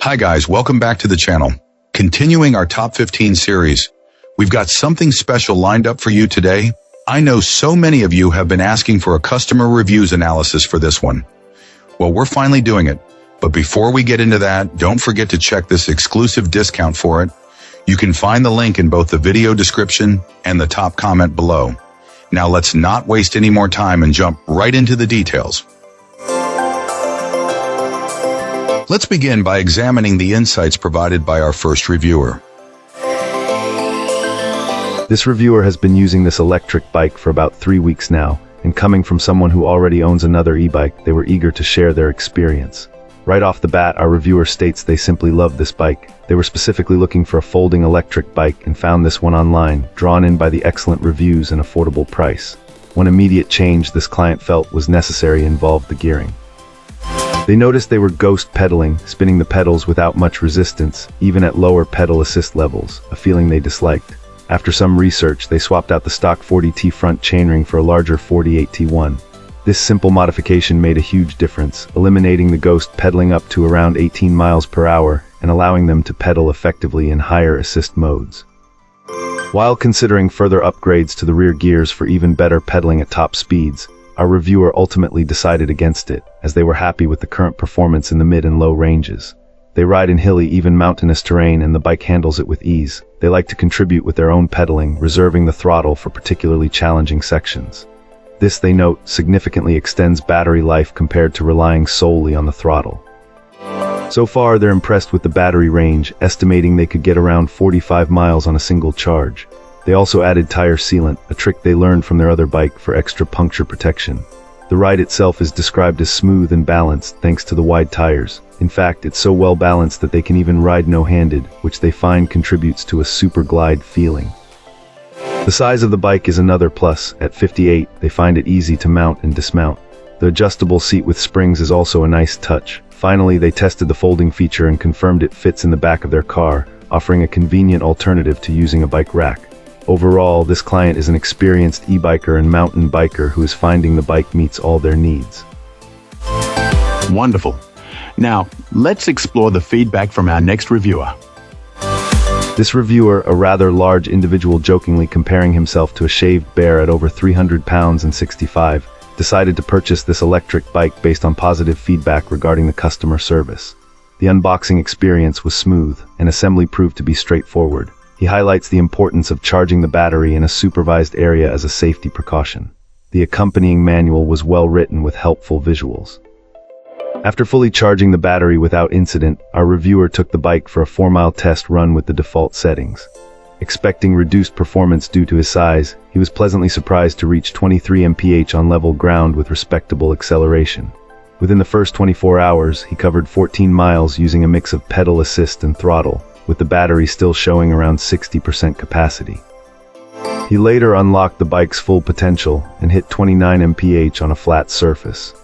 Hi guys, welcome back to the channel. Continuing our top 15 series, we've got something special lined up for you today. I know so many of you have been asking for a customer reviews analysis for this one. Well, we're finally doing it. But before we get into that, don't forget to check this exclusive discount for it. You can find the link in both the video description and the top comment below. Now let's not waste any more time and jump right into the details. Let's begin by examining the insights provided by our first reviewer. This reviewer has been using this electric bike for about 3 weeks now, and coming from someone who already owns another e-bike, they were eager to share their experience. Right off the bat, our reviewer states they simply love this bike. They were specifically looking for a folding electric bike and found this one online, drawn in by the excellent reviews and affordable price. One immediate change this client felt was necessary involved the gearing. They noticed they were ghost pedaling, spinning the pedals without much resistance, even at lower pedal assist levels, a feeling they disliked. After some research, they swapped out the stock 40T front chainring for a larger 48T1. This simple modification made a huge difference, eliminating the ghost pedaling up to around 18 miles per hour and allowing them to pedal effectively in higher assist modes. While considering further upgrades to the rear gears for even better pedaling at top speeds, our reviewer ultimately decided against it, as they were happy with the current performance in the mid and low ranges. They ride in hilly, even mountainous terrain, and the bike handles it with ease. They like to contribute with their own pedaling, reserving the throttle for particularly challenging sections. This, they note, significantly extends battery life compared to relying solely on the throttle. So far, they're impressed with the battery range, estimating they could get around 45 miles on a single charge. They also added tire sealant, a trick they learned from their other bike for extra puncture protection. The ride itself is described as smooth and balanced thanks to the wide tires. In fact, it's so well balanced that they can even ride no-handed, which they find contributes to a super glide feeling. The size of the bike is another plus. At 58, they find it easy to mount and dismount. The adjustable seat with springs is also a nice touch. Finally, they tested the folding feature and confirmed it fits in the back of their car, offering a convenient alternative to using a bike rack. Overall, this client is an experienced e-biker and mountain biker who is finding the bike meets all their needs. Wonderful. Now, let's explore the feedback from our next reviewer. This reviewer, a rather large individual jokingly comparing himself to a shaved bear at over 300 pounds and 65, decided to purchase this electric bike based on positive feedback regarding the customer service. The unboxing experience was smooth, and assembly proved to be straightforward. He highlights the importance of charging the battery in a supervised area as a safety precaution. The accompanying manual was well written with helpful visuals. After fully charging the battery without incident, our reviewer took the bike for a 4-mile test run with the default settings. Expecting reduced performance due to his size, he was pleasantly surprised to reach 23 mph on level ground with respectable acceleration. Within the first 24 hours, he covered 14 miles using a mix of pedal assist and throttle, with the battery still showing around 60% capacity. He later unlocked the bike's full potential and hit 29 mph on a flat surface.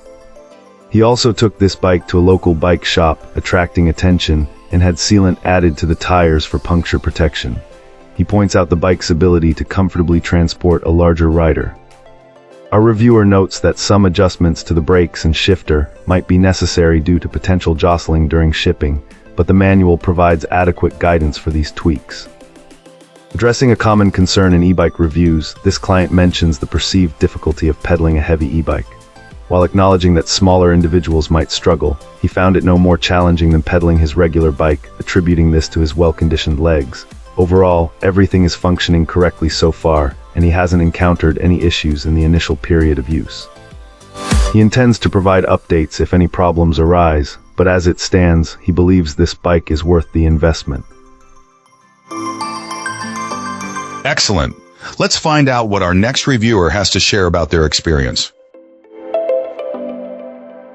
He also took this bike to a local bike shop, attracting attention, and had sealant added to the tires for puncture protection. He points out the bike's ability to comfortably transport a larger rider. Our reviewer notes that some adjustments to the brakes and shifter might be necessary due to potential jostling during shipping, but the manual provides adequate guidance for these tweaks. Addressing a common concern in e-bike reviews, this client mentions the perceived difficulty of pedaling a heavy e-bike. While acknowledging that smaller individuals might struggle, he found it no more challenging than pedaling his regular bike, attributing this to his well-conditioned legs. Overall, everything is functioning correctly so far, and he hasn't encountered any issues in the initial period of use. He intends to provide updates if any problems arise, but as it stands, he believes this bike is worth the investment. Excellent. Let's find out what our next reviewer has to share about their experience.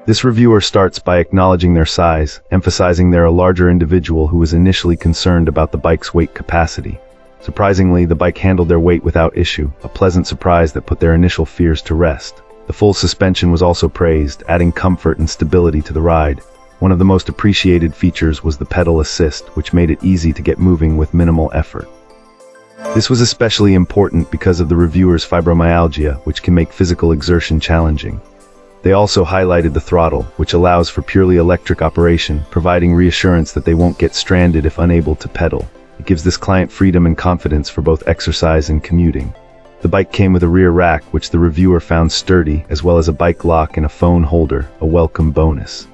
This reviewer starts by acknowledging their size, emphasizing they're a larger individual who was initially concerned about the bike's weight capacity. Surprisingly, the bike handled their weight without issue, a pleasant surprise that put their initial fears to rest. The full suspension was also praised, adding comfort and stability to the ride. One of the most appreciated features was the pedal assist, which made it easy to get moving with minimal effort. This was especially important because of the reviewer's fibromyalgia, which can make physical exertion challenging. They also highlighted the throttle, which allows for purely electric operation, providing reassurance that they won't get stranded if unable to pedal. It gives this client freedom and confidence for both exercise and commuting. The bike came with a rear rack, which the reviewer found sturdy, as well as a bike lock and a phone holder, a welcome bonus.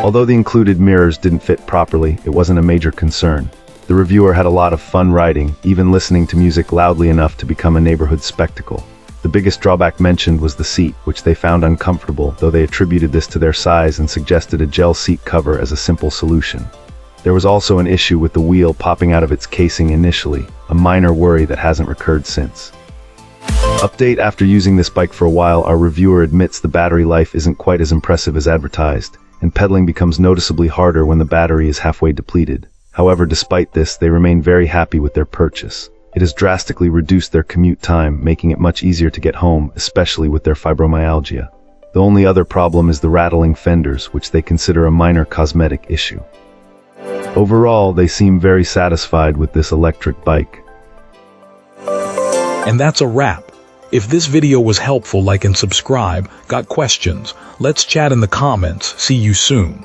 Although the included mirrors didn't fit properly, it wasn't a major concern. The reviewer had a lot of fun riding, even listening to music loudly enough to become a neighborhood spectacle. The biggest drawback mentioned was the seat, which they found uncomfortable, though they attributed this to their size and suggested a gel seat cover as a simple solution. There was also an issue with the wheel popping out of its casing initially, a minor worry that hasn't recurred since. Update: after using this bike for a while, our reviewer admits the battery life isn't quite as impressive as advertised, and pedaling becomes noticeably harder when the battery is halfway depleted. However, despite this, they remain very happy with their purchase. It has drastically reduced their commute time, making it much easier to get home, especially with their fibromyalgia. The only other problem is the rattling fenders, which they consider a minor cosmetic issue. Overall, they seem very satisfied with this electric bike. And that's a wrap. If this video was helpful, like and subscribe. Got questions? Let's chat in the comments. See you soon.